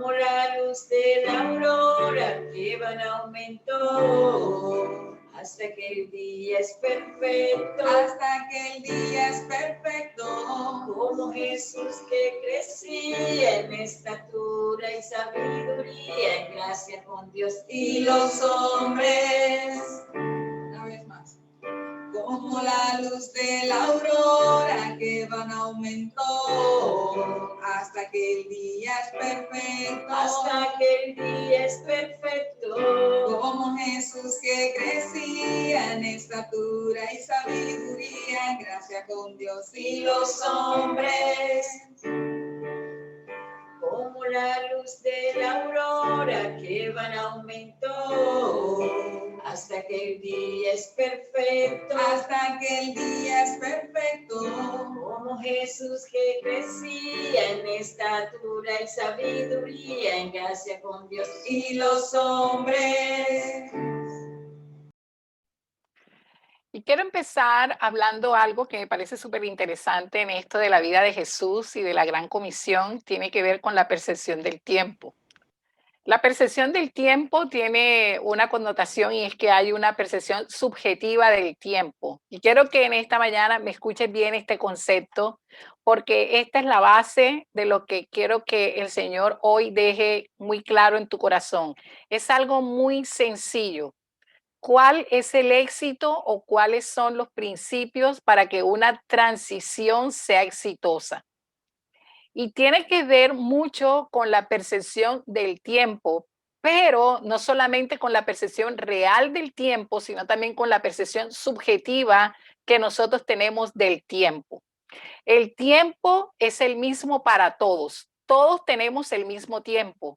como la luz de la aurora que va en aumento, hasta que el día es perfecto, hasta que el día es perfecto, como Jesús que crecía en estatura y sabiduría, en gracia con Dios y los hombres. Una vez más. Como la luz de la aurora que va en aumento, hasta que el día es perfecto, hasta que el día es perfecto, como Jesús que crecía en estatura y sabiduría, en gracia con Dios y los hombres. Como la luz de la aurora que va en aumento, hasta que el día es perfecto, hasta que el día es perfecto, como Jesús que crecía en estatura y sabiduría, en gracia con Dios y los hombres. Y quiero empezar hablando algo que me parece súper interesante en esto de la vida de Jesús y de la gran comisión, tiene que ver con la percepción del tiempo. La percepción del tiempo tiene una connotación y es que hay una percepción subjetiva del tiempo. Y quiero que en esta mañana me escuches bien este concepto, porque esta es la base de lo que quiero que el Señor hoy deje muy claro en tu corazón. Es algo muy sencillo. ¿Cuál es el éxito o cuáles son los principios para que una transición sea exitosa? Y tiene que ver mucho con la percepción del tiempo, pero no solamente con la percepción real del tiempo, sino también con la percepción subjetiva que nosotros tenemos del tiempo. El tiempo es el mismo para todos. Todos tenemos el mismo tiempo,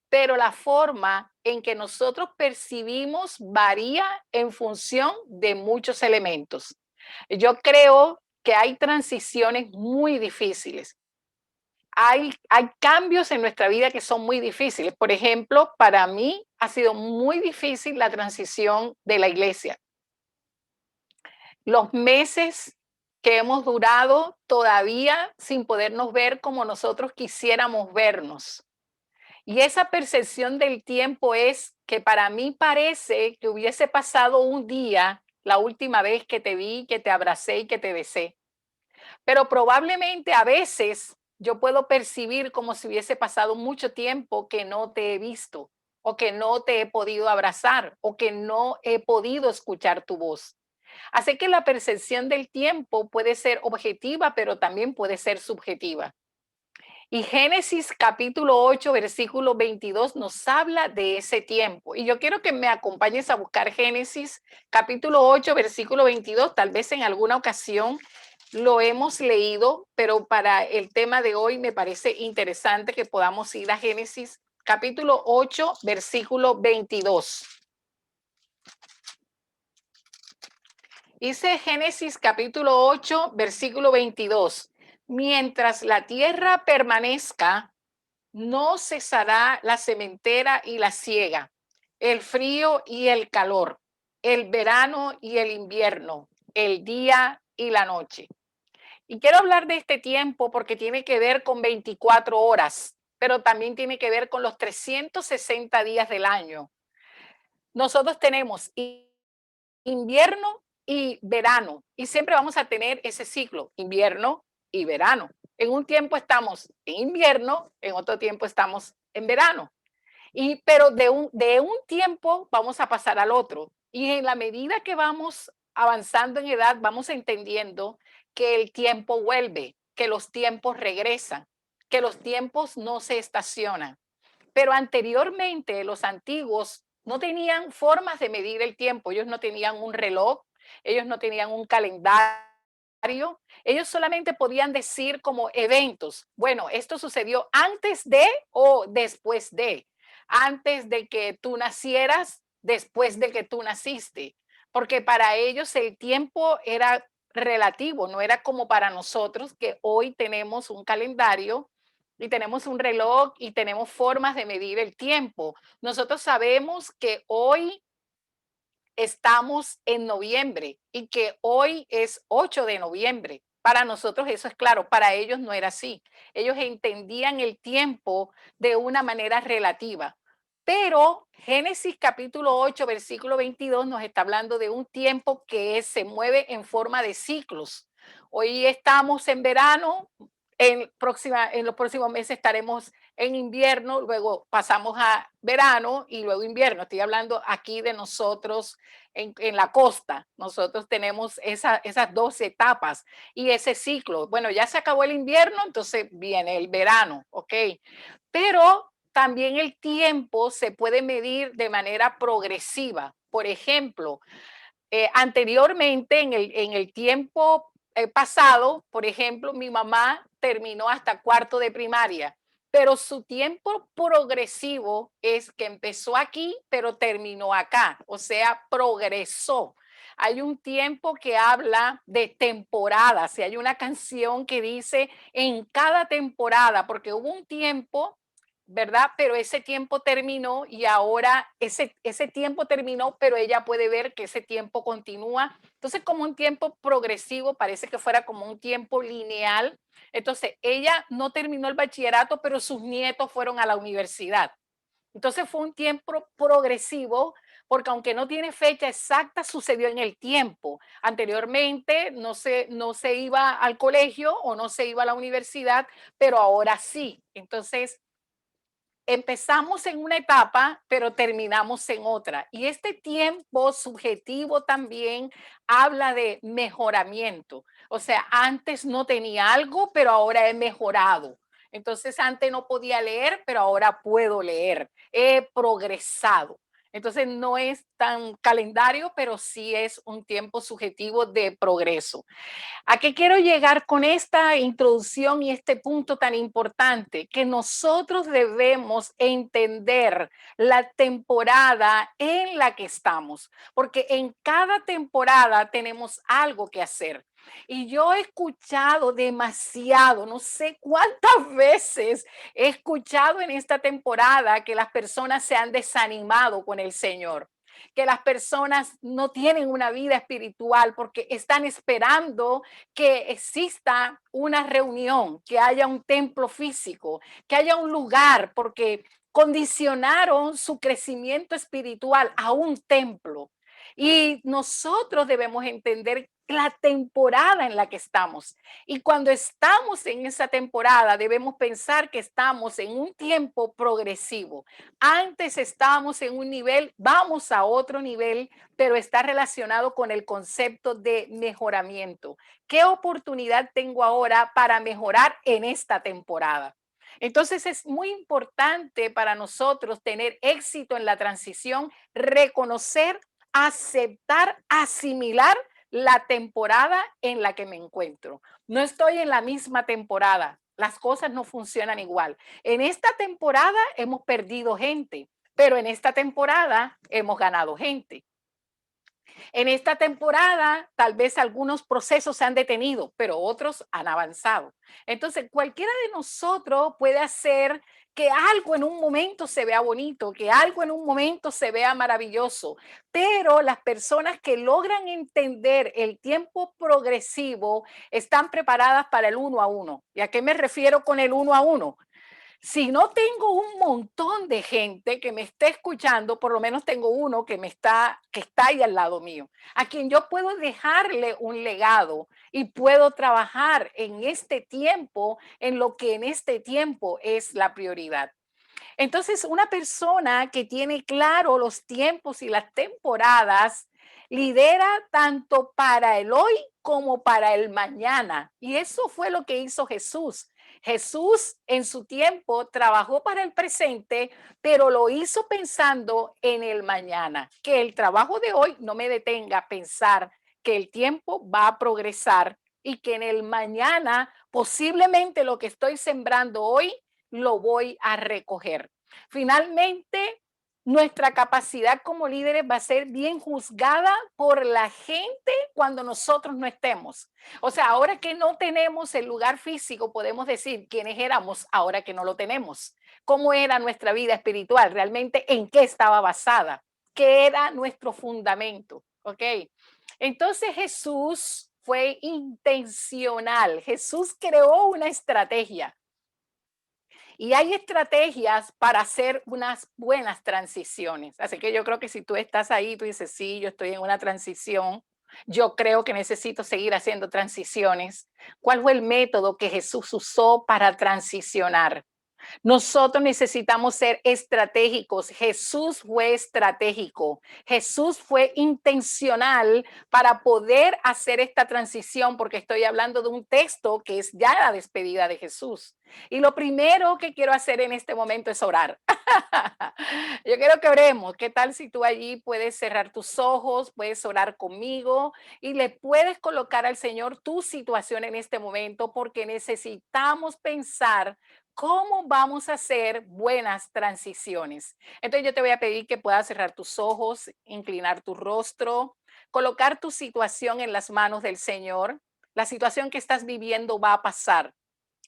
pero la forma en que nosotros percibimos varía en función de muchos elementos. Yo creo que hay transiciones muy difíciles. Hay cambios en nuestra vida que son muy difíciles. Por ejemplo, para mí ha sido muy difícil la transición de la iglesia. Los meses que hemos durado todavía sin podernos ver como nosotros quisiéramos vernos. Y esa percepción del tiempo es que para mí parece que hubiese pasado un día la última vez que te vi, que te abracé y que te besé. Pero probablemente a veces yo puedo percibir como si hubiese pasado mucho tiempo que no te he visto o que no te he podido abrazar o que no he podido escuchar tu voz. Así que la percepción del tiempo puede ser objetiva, pero también puede ser subjetiva. Y Génesis capítulo 8, versículo 22 nos habla de ese tiempo. Y yo quiero que me acompañes a buscar Génesis capítulo 8, versículo 22. Tal vez en alguna ocasión lo hemos leído, pero para el tema de hoy me parece interesante que podamos ir a Génesis capítulo 8, versículo 22. Dice Génesis capítulo 8, versículo 22. Mientras la tierra permanezca, no cesará la sementera y la siega, el frío y el calor, el verano y el invierno, el día y la noche. Y quiero hablar de este tiempo porque tiene que ver con 24 horas, pero también tiene que ver con los 360 días del año. Nosotros tenemos invierno y verano y siempre vamos a tener ese ciclo, invierno y verano. En un tiempo estamos en invierno, en otro tiempo estamos en verano. Pero de un tiempo vamos a pasar al otro. Y en la medida que vamos avanzando en edad, vamos entendiendo que el tiempo vuelve, que los tiempos regresan, que los tiempos no se estacionan. Pero anteriormente los antiguos no tenían formas de medir el tiempo. Ellos no tenían un reloj, ellos no tenían un calendario. Ellos solamente podían decir como eventos. Bueno, esto sucedió antes de o después de. Antes de que tú nacieras, después de que tú naciste. Porque para ellos el tiempo era relativo, no era como para nosotros que hoy tenemos un calendario y tenemos un reloj y tenemos formas de medir el tiempo. Nosotros sabemos que hoy estamos en noviembre y que hoy es 8 de noviembre. Para nosotros eso es claro, para ellos no era así. Ellos entendían el tiempo de una manera relativa. Pero Génesis capítulo 8, versículo 22 nos está hablando de un tiempo que se mueve en forma de ciclos. Hoy estamos en verano, en los próximos meses estaremos en invierno, luego pasamos a verano y luego invierno. Estoy hablando aquí de nosotros en la costa. Nosotros tenemos esas dos etapas y ese ciclo. Bueno, ya se acabó el invierno, entonces viene el verano, ¿ok? Pero también el tiempo se puede medir de manera progresiva. Por ejemplo, anteriormente, en el tiempo pasado, por ejemplo, mi mamá terminó hasta cuarto de primaria, pero su tiempo progresivo es que empezó aquí, pero terminó acá, o sea, progresó. Hay un tiempo que habla de temporadas, y hay una canción que dice en cada temporada, porque hubo un tiempo, ¿verdad? Pero ese tiempo terminó y ahora ese tiempo terminó, pero ella puede ver que ese tiempo continúa. Entonces, como un tiempo progresivo, parece que fuera como un tiempo lineal. Entonces, ella no terminó el bachillerato, pero sus nietos fueron a la universidad. Entonces, fue un tiempo progresivo, porque aunque no tiene fecha exacta, sucedió en el tiempo. Anteriormente no se iba al colegio o no se iba a la universidad, pero ahora sí. Entonces, empezamos en una etapa, pero terminamos en otra. Y este tiempo subjetivo también habla de mejoramiento. O sea, antes no tenía algo, pero ahora he mejorado. Entonces, antes no podía leer, pero ahora puedo leer. He progresado. Entonces, no es tan calendario, pero sí es un tiempo subjetivo de progreso. ¿A qué quiero llegar con esta introducción y este punto tan importante? Que nosotros debemos entender la temporada en la que estamos, porque en cada temporada tenemos algo que hacer. Y yo he escuchado demasiado, no sé cuántas veces he escuchado en esta temporada que las personas se han desanimado con el Señor, que las personas no tienen una vida espiritual porque están esperando que exista una reunión, que haya un templo físico, que haya un lugar, porque condicionaron su crecimiento espiritual a un templo. Y nosotros debemos entender la temporada en la que estamos. Y cuando estamos en esa temporada, debemos pensar que estamos en un tiempo progresivo. Antes estábamos en un nivel, vamos a otro nivel, pero está relacionado con el concepto de mejoramiento. ¿Qué oportunidad tengo ahora para mejorar en esta temporada? Entonces es muy importante para nosotros tener éxito en la transición, reconocer, aceptar, asimilar la temporada en la que me encuentro. No estoy en la misma temporada, las cosas no funcionan igual. En esta temporada hemos perdido gente, pero en esta temporada hemos ganado gente. En esta temporada, tal vez algunos procesos se han detenido, pero otros han avanzado. Entonces, cualquiera de nosotros puede hacer que algo en un momento se vea bonito, que algo en un momento se vea maravilloso, pero las personas que logran entender el tiempo progresivo están preparadas para el uno a uno. ¿Y a qué me refiero con el uno a uno? Si no tengo un montón de gente que me esté escuchando, por lo menos tengo uno que está ahí al lado mío, a quien yo puedo dejarle un legado y puedo trabajar en este tiempo, en lo que en este tiempo es la prioridad. Entonces, una persona que tiene claro los tiempos y las temporadas lidera tanto para el hoy como para el mañana. Y eso fue lo que hizo Jesús. Jesús en su tiempo trabajó para el presente, pero lo hizo pensando en el mañana. Que el trabajo de hoy no me detenga a pensar que el tiempo va a progresar y que en el mañana posiblemente lo que estoy sembrando hoy lo voy a recoger. Finalmente, nuestra capacidad como líderes va a ser bien juzgada por la gente cuando nosotros no estemos. O sea, ahora que no tenemos el lugar físico, podemos decir quiénes éramos ahora que no lo tenemos. ¿Cómo era nuestra vida espiritual? ¿Realmente en qué estaba basada? que era nuestro fundamento, ¿ok? Entonces Jesús fue intencional. Jesús creó una estrategia. Y hay estrategias para hacer unas buenas transiciones. Así que yo creo que si tú estás ahí, tú dices, sí, yo estoy en una transición, yo creo que necesito seguir haciendo transiciones. ¿Cuál fue el método que Jesús usó para transicionar? Nosotros necesitamos ser estratégicos. Jesús fue estratégico. Jesús fue intencional para poder hacer esta transición, porque estoy hablando de un texto que es ya la despedida de Jesús. Y lo primero que quiero hacer en este momento es orar. Yo quiero que oremos. ¿Qué tal si tú allí puedes cerrar tus ojos, puedes orar conmigo y le puedes colocar al Señor tu situación en este momento? Porque necesitamos pensar cómo vamos a hacer buenas transiciones. Entonces yo te voy a pedir que puedas cerrar tus ojos, inclinar tu rostro, colocar tu situación en las manos del Señor. La situación que estás viviendo va a pasar.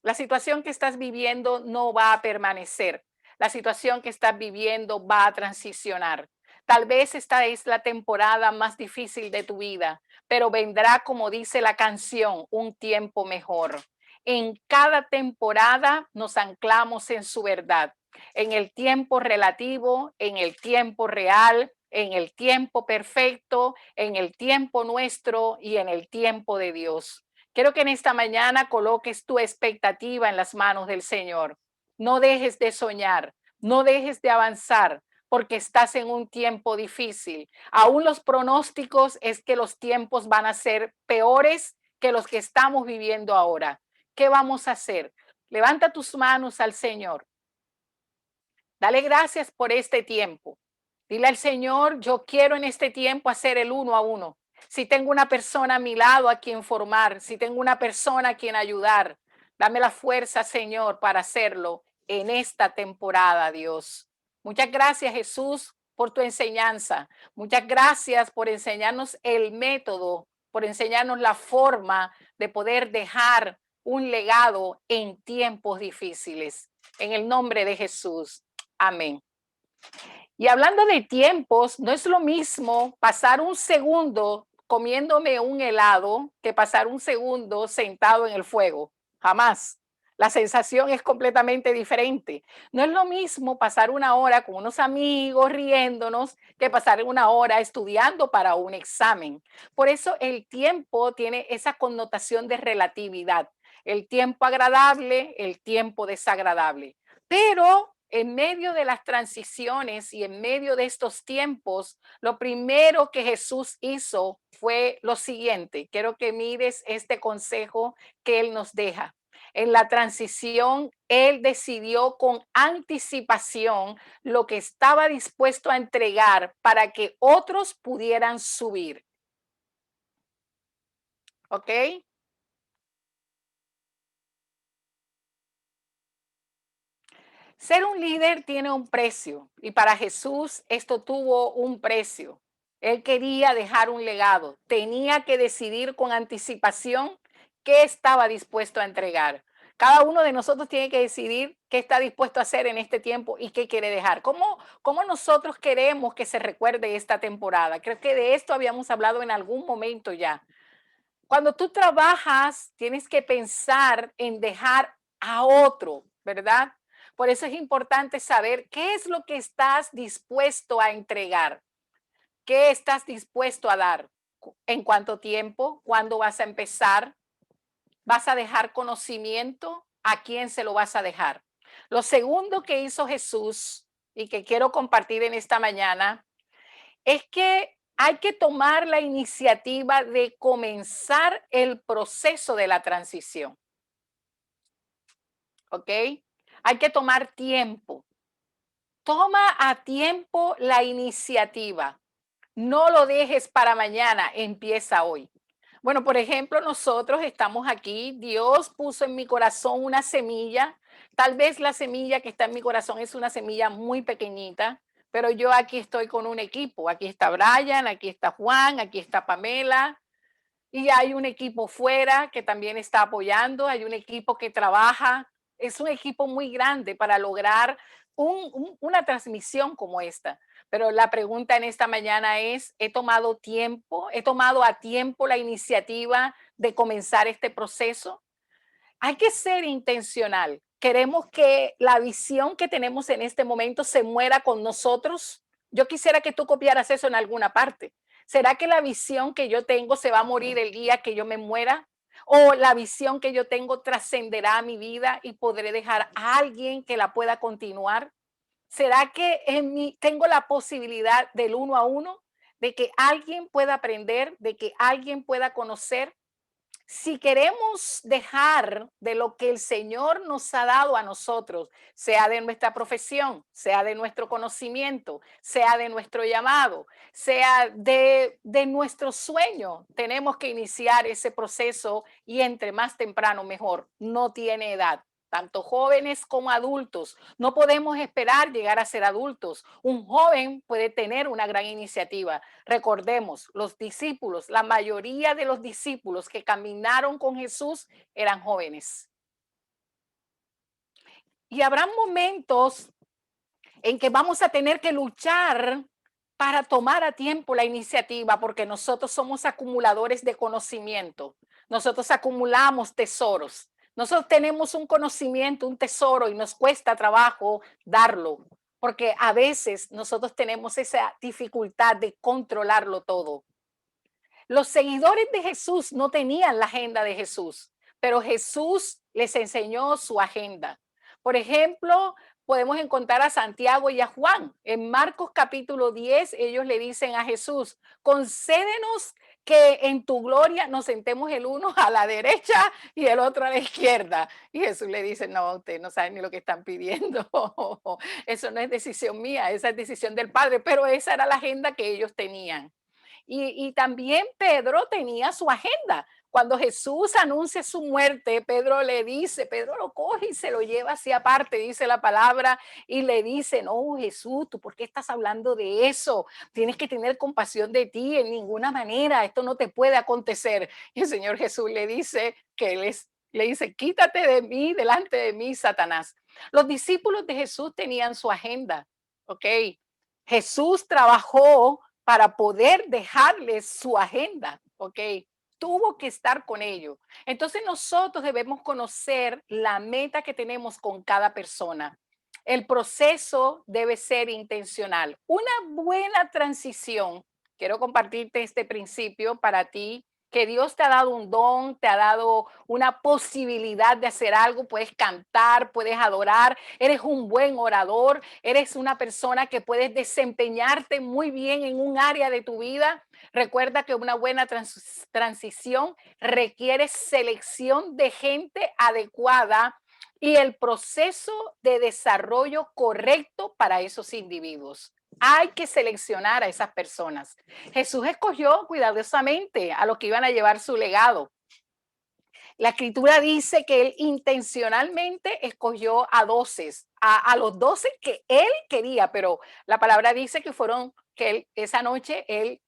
La situación que estás viviendo no va a permanecer. La situación que estás viviendo va a transicionar. Tal vez esta es la temporada más difícil de tu vida, pero vendrá, como dice la canción, un tiempo mejor. En cada temporada nos anclamos en su verdad, en el tiempo relativo, en el tiempo real, en el tiempo perfecto, en el tiempo nuestro y en el tiempo de Dios. Quiero que en esta mañana coloques tu expectativa en las manos del Señor. No dejes de soñar, no dejes de avanzar, porque estás en un tiempo difícil. Aún los pronósticos es que los tiempos van a ser peores que los que estamos viviendo ahora. ¿Qué vamos a hacer? Levanta tus manos al Señor. Dale gracias por este tiempo. Dile al Señor, yo quiero en este tiempo hacer el uno a uno. Si tengo una persona a mi lado a quien formar, si tengo una persona a quien ayudar, dame la fuerza, Señor, para hacerlo en esta temporada, Dios. Muchas gracias, Jesús, por tu enseñanza. Muchas gracias por enseñarnos el método, por enseñarnos la forma de poder dejar un legado en tiempos difíciles. En el nombre de Jesús. Amén. Y hablando de tiempos, no es lo mismo pasar un segundo comiéndome un helado que pasar un segundo sentado en el fuego. Jamás. La sensación es completamente diferente. No es lo mismo pasar una hora con unos amigos riéndonos que pasar una hora estudiando para un examen. Por eso el tiempo tiene esa connotación de relatividad. El tiempo agradable, el tiempo desagradable. Pero en medio de las transiciones y en medio de estos tiempos, lo primero que Jesús hizo fue lo siguiente. Quiero que mires este consejo que Él nos deja. En la transición, Él decidió con anticipación lo que estaba dispuesto a entregar para que otros pudieran subir. ¿Ok? Ser un líder tiene un precio y para Jesús esto tuvo un precio. Él quería dejar un legado, tenía que decidir con anticipación qué estaba dispuesto a entregar. Cada uno de nosotros tiene que decidir qué está dispuesto a hacer en este tiempo y qué quiere dejar. ¿Cómo nosotros queremos que se recuerde esta temporada? Creo que de esto habíamos hablado en algún momento ya. Cuando tú trabajas, tienes que pensar en dejar a otro, ¿verdad? Por eso es importante saber qué es lo que estás dispuesto a entregar, qué estás dispuesto a dar, en cuánto tiempo, cuándo vas a empezar, vas a dejar conocimiento, a quién se lo vas a dejar. Lo segundo que hizo Jesús y que quiero compartir en esta mañana es que hay que tomar la iniciativa de comenzar el proceso de la transición. ¿Ok? Hay que tomar tiempo. Toma a tiempo la iniciativa. No lo dejes para mañana, empieza hoy. Bueno, por ejemplo, nosotros estamos aquí, Dios puso en mi corazón una semilla. Tal vez la semilla que está en mi corazón es una semilla muy pequeñita, pero yo aquí estoy con un equipo. Aquí está Brian, aquí está Juan, aquí está Pamela. Y hay un equipo fuera que también está apoyando, hay un equipo que trabaja. Es un equipo muy grande para lograr una transmisión como esta. Pero la pregunta en esta mañana es, ¿he tomado a tiempo la iniciativa de comenzar este proceso? Hay que ser intencional. Queremos que la visión que tenemos en este momento se muera con nosotros. Yo quisiera que tú copiaras eso en alguna parte. ¿Será que la visión que yo tengo se va a morir el día que yo me muera? ¿O la visión que yo tengo trascenderá a mi vida y podré dejar a alguien que la pueda continuar? ¿Será que en mí tengo la posibilidad del uno a uno, de que alguien pueda aprender, de que alguien pueda conocer? Si queremos dejar de lo que el Señor nos ha dado a nosotros, sea de nuestra profesión, sea de nuestro conocimiento, sea de nuestro llamado, sea de nuestro sueño, tenemos que iniciar ese proceso y entre más temprano mejor. No tiene edad. Tanto jóvenes como adultos. No podemos esperar llegar a ser adultos. Un joven puede tener una gran iniciativa. Recordemos, los discípulos, la mayoría de los discípulos que caminaron con Jesús eran jóvenes. Y habrá momentos en que vamos a tener que luchar para tomar a tiempo la iniciativa, porque nosotros somos acumuladores de conocimiento. Nosotros acumulamos tesoros. Nosotros tenemos un conocimiento, un tesoro, y nos cuesta trabajo darlo, porque a veces nosotros tenemos esa dificultad de controlarlo todo. Los seguidores de Jesús no tenían la agenda de Jesús, pero Jesús les enseñó su agenda. Por ejemplo, podemos encontrar a Santiago y a Juan. En Marcos capítulo 10, ellos le dicen a Jesús, concédenos que en tu gloria nos sentemos el uno a la derecha y el otro a la izquierda. Y Jesús le dice, no, ustedes no saben ni lo que están pidiendo. Eso no es decisión mía, esa es decisión del Padre, pero esa era la agenda que ellos tenían. Y también Pedro tenía su agenda. Cuando Jesús anuncia su muerte, Pedro le dice, Pedro lo coge y se lo lleva hacia aparte, dice la palabra, y le dice, no, Jesús, ¿tú por qué estás hablando de eso? Tienes que tener compasión de ti, en ninguna manera, esto no te puede acontecer. Y el Señor Jesús le dice le dice, quítate de mí, delante de mí, Satanás. Los discípulos de Jesús tenían su agenda, ¿ok? Jesús trabajó para poder dejarles su agenda, ¿ok? Tuvo que estar con ellos. Entonces nosotros debemos conocer la meta que tenemos con cada persona. El proceso debe ser intencional. Una buena transición, quiero compartirte este principio para ti, que Dios te ha dado un don, te ha dado una posibilidad de hacer algo, puedes cantar, puedes adorar, eres un buen orador, eres una persona que puedes desempeñarte muy bien en un área de tu vida. Recuerda que una buena transición requiere selección de gente adecuada y el proceso de desarrollo correcto para esos individuos. Hay que seleccionar a esas personas. Jesús escogió cuidadosamente a los que iban a llevar su legado. La escritura dice que él intencionalmente escogió a 12, a los 12 que él quería, pero la palabra dice que fueron, que él, esa noche él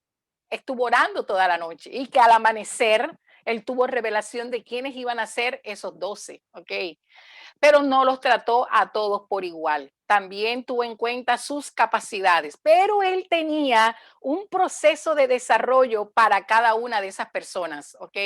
estuvo orando toda la noche y que al amanecer él tuvo revelación de quiénes iban a ser esos 12, ¿ok? Pero no los trató a todos por igual. También tuvo en cuenta sus capacidades, pero él tenía un proceso de desarrollo para cada una de esas personas, ¿ok?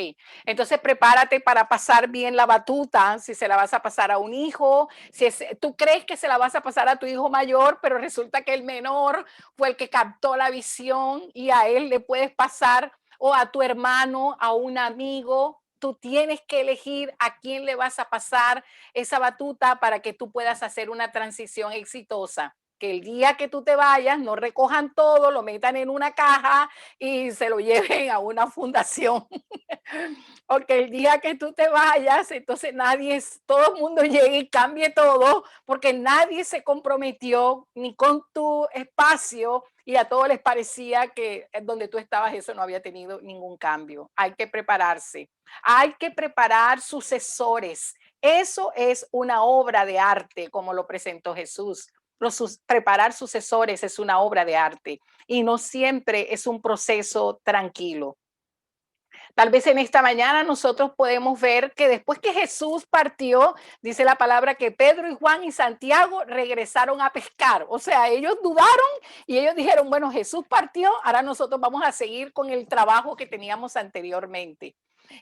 Entonces prepárate para pasar bien la batuta, si se la vas a pasar a un hijo, si tú crees que se la vas a pasar a tu hijo mayor, pero resulta que el menor fue el que captó la visión y a él le puedes pasar, o a tu hermano, a un amigo. Tú tienes que elegir a quién le vas a pasar esa batuta para que tú puedas hacer una transición exitosa. Que el día que tú te vayas no recojan todo, lo metan en una caja y se lo lleven a una fundación. Porque el día que tú te vayas, entonces todo el mundo llegue y cambie todo, porque nadie se comprometió ni con tu espacio y a todos les parecía que donde tú estabas eso no había tenido ningún cambio. Hay que prepararse, hay que preparar sucesores. Eso es una obra de arte, como lo presentó Jesús. Preparar sucesores es una obra de arte y no siempre es un proceso tranquilo. Tal vez en esta mañana nosotros podemos ver que después que Jesús partió, dice la palabra que Pedro y Juan y Santiago regresaron a pescar. O sea, ellos dudaron y ellos dijeron, bueno, Jesús partió, ahora nosotros vamos a seguir con el trabajo que teníamos anteriormente.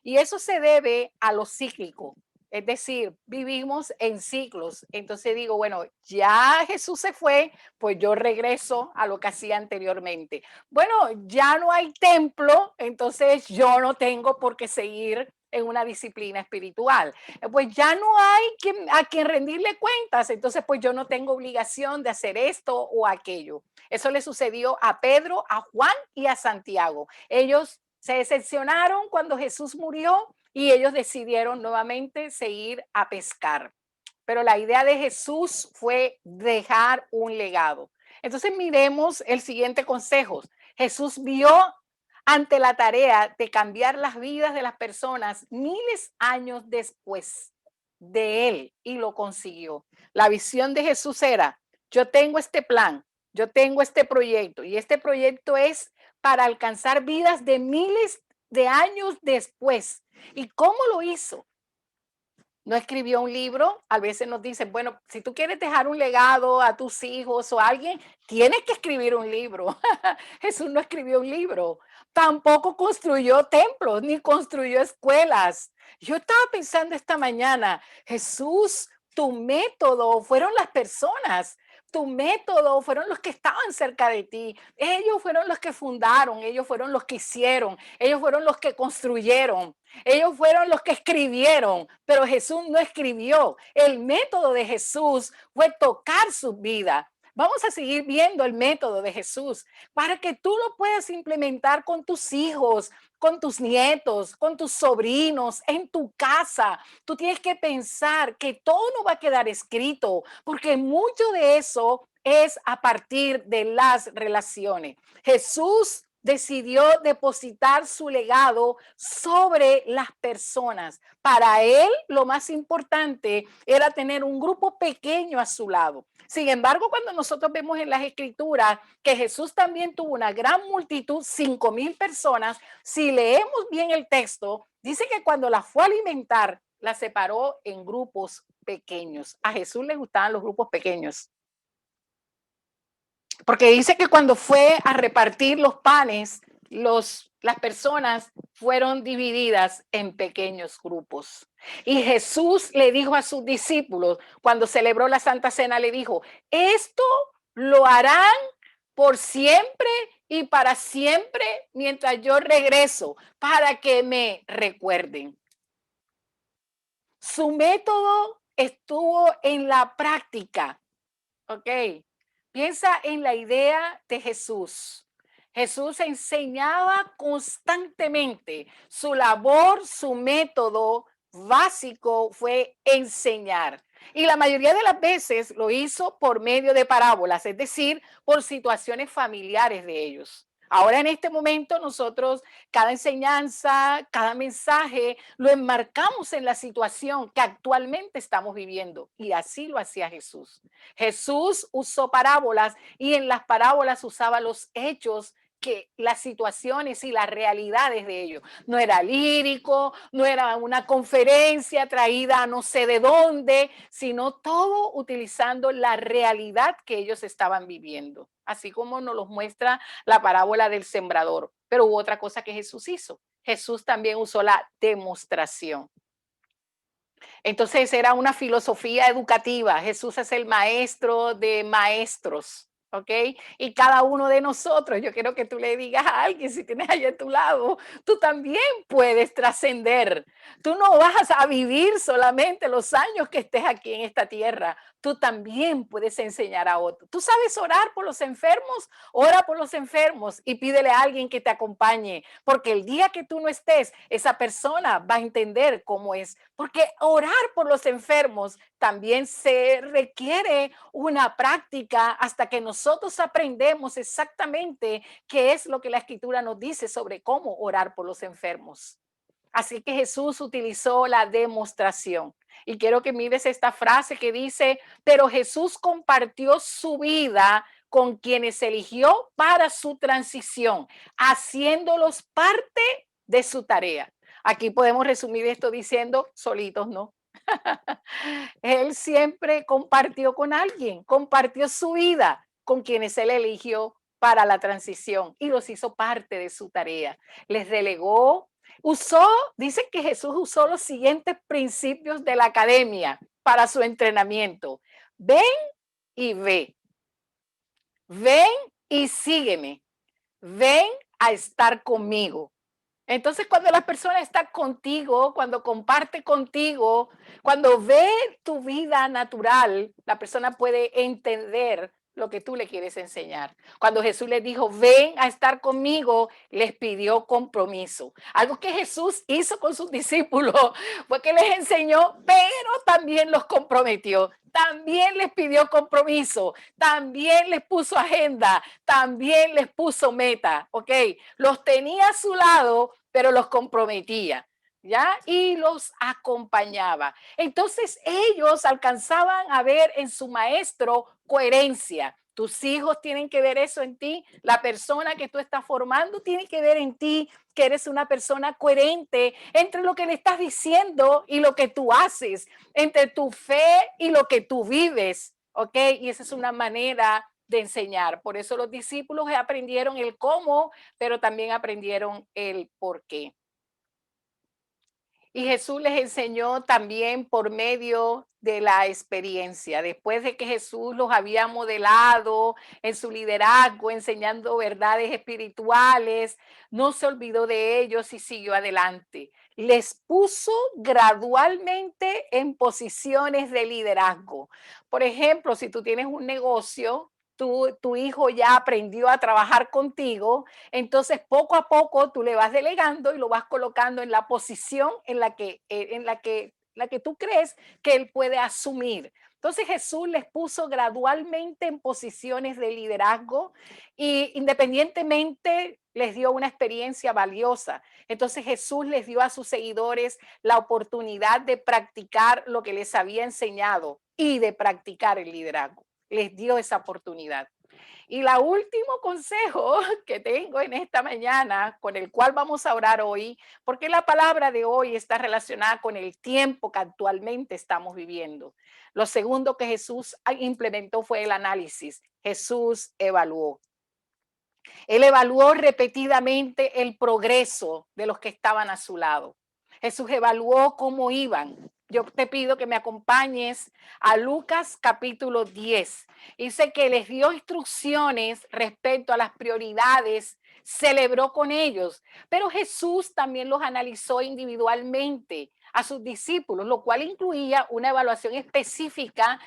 Y eso se debe a lo cíclico. Es decir, vivimos en ciclos. Entonces digo, bueno, ya Jesús se fue, pues yo regreso a lo que hacía anteriormente. Bueno, ya no hay templo, entonces yo no tengo por qué seguir en una disciplina espiritual. Pues ya no hay a quien rendirle cuentas, entonces pues yo no tengo obligación de hacer esto o aquello. Eso le sucedió a Pedro, a Juan y a Santiago. Ellos se decepcionaron cuando Jesús murió y ellos decidieron nuevamente seguir a pescar. Pero la idea de Jesús fue dejar un legado. Entonces miremos el siguiente consejo. Jesús vio ante la tarea de cambiar las vidas de las personas miles años después de él y lo consiguió. La visión de Jesús era, yo tengo este plan, yo tengo este proyecto y este proyecto es para alcanzar vidas de miles de años después. ¿Y cómo lo hizo? No escribió un libro. A veces nos dicen, bueno, si tú quieres dejar un legado a tus hijos o a alguien, tienes que escribir un libro. Jesús no escribió un libro. Tampoco construyó templos ni construyó escuelas. Yo estaba pensando esta mañana, Jesús, tu método fueron las personas. Tu método fueron los que estaban cerca de ti. Ellos fueron los que fundaron, ellos fueron los que hicieron, ellos fueron los que construyeron. Ellos fueron los que escribieron, pero Jesús no escribió. El método de Jesús fue tocar su vida. Vamos a seguir viendo el método de Jesús para que tú lo puedas implementar con tus hijos, con tus nietos, con tus sobrinos, en tu casa. Tú tienes que pensar que todo no va a quedar escrito, porque mucho de eso es a partir de las relaciones. Jesús decidió depositar su legado sobre las personas. Para él, lo más importante era tener un grupo pequeño a su lado. Sin embargo, cuando nosotros vemos en las escrituras que Jesús también tuvo una gran multitud, 5,000 personas, si leemos bien el texto, dice que cuando la fue a alimentar, la separó en grupos pequeños. A Jesús le gustaban los grupos pequeños. Porque dice que cuando fue a repartir los panes, las personas fueron divididas en pequeños grupos. Y Jesús le dijo a sus discípulos, cuando celebró la Santa Cena, le dijo, esto lo harán por siempre y para siempre mientras yo regreso, para que me recuerden. Su método estuvo en la práctica, ¿ok? Piensa en la idea de Jesús. Jesús enseñaba constantemente. Su labor, su método básico fue enseñar. Y la mayoría de las veces lo hizo por medio de parábolas, es decir, por situaciones familiares de ellos. Ahora en este momento nosotros cada enseñanza, cada mensaje lo enmarcamos en la situación que actualmente estamos viviendo y así lo hacía Jesús. Jesús usó parábolas y en las parábolas usaba los hechos que las situaciones y las realidades de ellos. No era lírico, no era una conferencia traída a no sé de dónde, sino todo utilizando la realidad que ellos estaban viviendo, así como nos los muestra la parábola del sembrador. Pero hubo otra cosa que Jesús hizo. Jesús también usó la demostración. Entonces era una filosofía educativa. Jesús es el maestro de maestros, ¿ok? Y cada uno de nosotros, yo quiero que tú le digas a alguien, si tienes allá a tu lado, tú también puedes trascender. Tú no vas a vivir solamente los años que estés aquí en esta tierra. Tú también puedes enseñar a otros. ¿Tú sabes orar por los enfermos? Ora por los enfermos y pídele a alguien que te acompañe, porque el día que tú no estés, esa persona va a entender cómo es. Porque orar por los enfermos también se requiere una práctica hasta que nosotros aprendemos exactamente qué es lo que la Escritura nos dice sobre cómo orar por los enfermos. Así que Jesús utilizó la demostración. Y quiero que mires esta frase que dice, pero Jesús compartió su vida con quienes eligió para su transición, haciéndolos parte de su tarea. Aquí podemos resumir esto diciendo, solitos no. Él siempre compartió con alguien, compartió su vida con quienes él eligió para la transición y los hizo parte de su tarea. Les delegó, dicen que Jesús usó los siguientes principios de la academia para su entrenamiento. Ven y ve. Ven y sígueme. Ven a estar conmigo. Entonces, cuando la persona está contigo, cuando comparte contigo, cuando ve tu vida natural, la persona puede entender lo que tú le quieres enseñar. Cuando Jesús les dijo, ven a estar conmigo, les pidió compromiso. Algo que Jesús hizo con sus discípulos fue que les enseñó, pero también los comprometió. También les pidió compromiso, también les puso agenda, también les puso meta, ¿ok? Los tenía a su lado, pero los comprometía, ¿ya? Y los acompañaba. Entonces ellos alcanzaban a ver en su maestro coherencia. Tus hijos tienen que ver eso en ti, la persona que tú estás formando tiene que ver en ti que eres una persona coherente entre lo que le estás diciendo y lo que tú haces, entre tu fe y lo que tú vives, ¿ok? Y esa es una manera de enseñar. Por eso los discípulos aprendieron el cómo, pero también aprendieron el por qué. Y Jesús les enseñó también por medio de la experiencia. Después de que Jesús los había modelado en su liderazgo, enseñando verdades espirituales, no se olvidó de ellos y siguió adelante. Les puso gradualmente en posiciones de liderazgo. Por ejemplo, si tú tienes un negocio, tu hijo ya aprendió a trabajar contigo, entonces poco a poco tú le vas delegando y lo vas colocando en la posición en la que tú crees que él puede asumir. Entonces Jesús les puso gradualmente en posiciones de liderazgo y independientemente les dio una experiencia valiosa. Entonces Jesús les dio a sus seguidores la oportunidad de practicar lo que les había enseñado y de practicar el liderazgo. Les dio esa oportunidad. Y el último consejo que tengo en esta mañana, con el cual vamos a orar hoy, porque la palabra de hoy está relacionada con el tiempo que actualmente estamos viviendo. Lo segundo que Jesús implementó fue el análisis. Jesús evaluó. Él evaluó repetidamente el progreso de los que estaban a su lado. Jesús evaluó cómo iban. Yo te pido que me acompañes a Lucas capítulo 10. Dice que les dio instrucciones respecto a las prioridades, celebró con ellos, pero Jesús también los analizó individualmente a sus discípulos, lo cual incluía una evaluación específica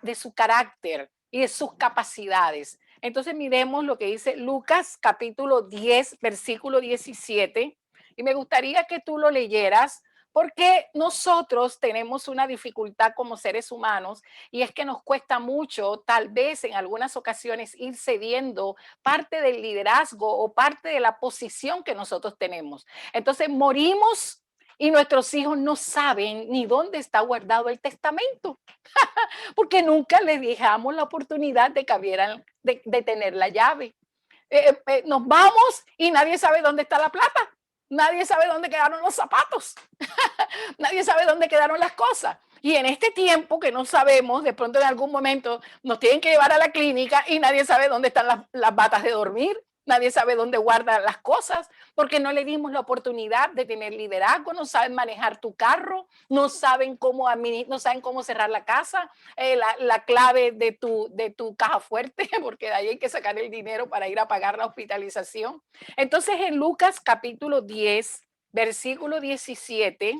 de su carácter y de sus capacidades. Entonces miremos lo que dice Lucas capítulo 10, versículo 17, y me gustaría que tú lo leyeras porque nosotros tenemos una dificultad como seres humanos y es que nos cuesta mucho, tal vez en algunas ocasiones, ir cediendo parte del liderazgo o parte de la posición que nosotros tenemos. Entonces morimos y nuestros hijos no saben ni dónde está guardado el testamento, porque nunca les dejamos la oportunidad de que de tener la llave. Nos vamos y nadie sabe dónde está la plata. Nadie sabe dónde quedaron los zapatos. Nadie sabe dónde quedaron las cosas. Y en este tiempo que no sabemos, de pronto en algún momento nos tienen que llevar a la clínica y nadie sabe dónde están las batas de dormir. Nadie sabe dónde guardan las cosas porque no le dimos la oportunidad de tener liderazgo, no saben manejar tu carro, no saben cómo cerrar la casa, la clave de tu caja fuerte, porque de ahí hay que sacar el dinero para ir a pagar la hospitalización. Entonces en Lucas capítulo 10, versículo 17,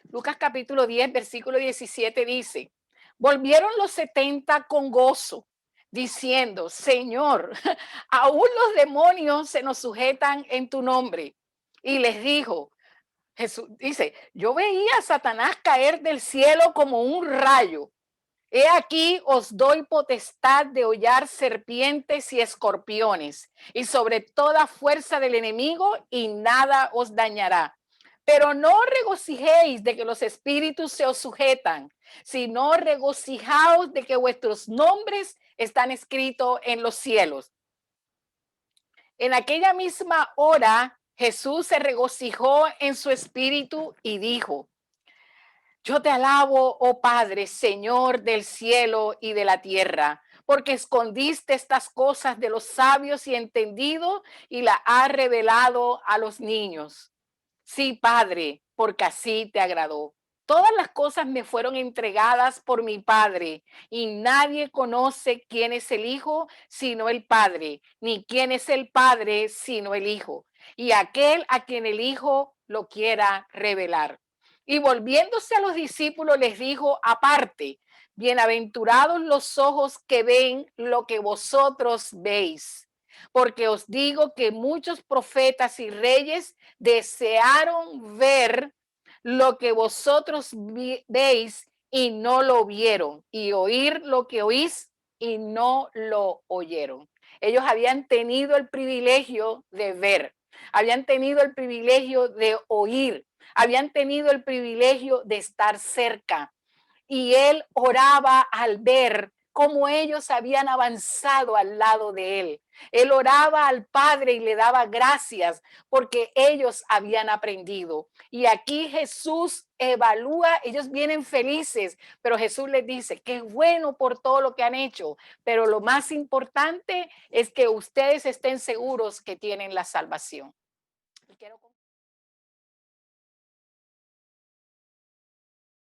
Lucas capítulo 10, versículo 17 dice, volvieron los 70 con gozo, diciendo, Señor, aún los demonios se nos sujetan en tu nombre. Y les dijo, Jesús dice, yo veía a Satanás caer del cielo como un rayo. He aquí os doy potestad de hollar serpientes y escorpiones y sobre toda fuerza del enemigo y nada os dañará. Pero no regocijéis de que los espíritus se os sujetan, sino regocijaos de que vuestros nombres están escritos en los cielos. En aquella misma hora Jesús se regocijó en su espíritu y dijo: yo te alabo, oh Padre, Señor del cielo y de la tierra, porque escondiste estas cosas de los sabios y entendidos y las has revelado a los niños. Sí, Padre, porque así te agradó. Todas las cosas me fueron entregadas por mi Padre, y nadie conoce quién es el Hijo sino el Padre, ni quién es el Padre sino el Hijo, y aquel a quien el Hijo lo quiera revelar. Y volviéndose a los discípulos les dijo aparte: bienaventurados los ojos que ven lo que vosotros veis, porque os digo que muchos profetas y reyes desearon ver lo que vosotros veis y no lo vieron, y oír lo que oís y no lo oyeron. Ellos habían tenido el privilegio de ver, habían tenido el privilegio de oír, habían tenido el privilegio de estar cerca. Y él oraba al ver cómo ellos habían avanzado al lado de él. Él oraba al Padre y le daba gracias porque ellos habían aprendido. Y aquí Jesús evalúa, ellos vienen felices, pero Jesús les dice: qué bueno por todo lo que han hecho, pero lo más importante es que ustedes estén seguros que tienen la salvación. Y quiero